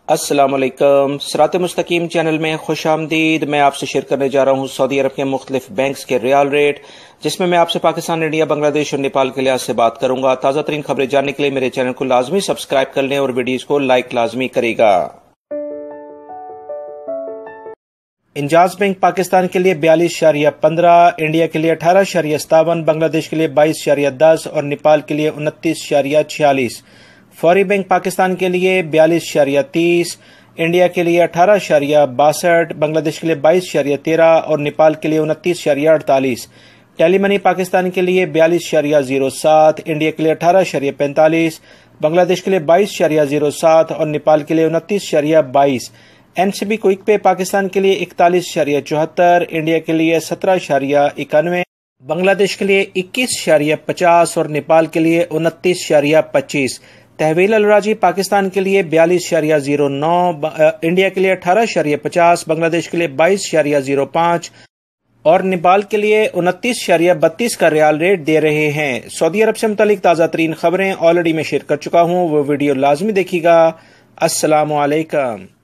السلام علیکم، صراط مستقیم چینل میں خوش آمدید۔ میں آپ سے شیئر کرنے جا رہا ہوں سعودی عرب کے مختلف بینکس کے ریال ریٹ، جس میں آپ سے پاکستان، انڈیا، بنگلہ دیش اور نیپال کے لحاظ سے بات کروں گا۔ تازہ ترین خبریں جاننے کے لیے میرے چینل کو لازمی سبسکرائب کر لیں اور ویڈیوز کو لائک لازمی کرے گا۔ انجاز بینک پاکستان کے لیے 42.15، انڈیا کے لیے 18.57، بنگلہ دیش کے لیے 22.10 اور نیپال کے لیے 29.46۔ فوری بینک پاکستان کے لیے 42.30، انڈیا کے لیے 18.62، بنگلہ دیش کے لیے 22.13 اور نیپال کے لیے 29.48۔ ٹیلی منی پاکستان کے لیے 42.07، انڈیا کے لیے 18.45، بنگلہ دیش کے لیے 22.07 اور نیپال کے لیے 29.22۔ این سی بی کوئک پے پاکستان کے لیے 41.74، انڈیا کے لیے 17.91، بنگلہ دیش کے لیے 21.50 اور نیپال کے لیے 29.25۔ تحویل الراجی پاکستان کے لیے 42.09، انڈیا کے لیے 18.50، بنگلہ دیش کے لیے 22.05 اور نیپال کے لیے 29.32 کا ریال ریٹ دے رہے ہیں۔ سعودی عرب سے متعلق تازہ ترین خبریں آلریڈی میں شیئر کر چکا ہوں، وہ ویڈیو لازمی دیکھیے گا۔ السلام علیکم۔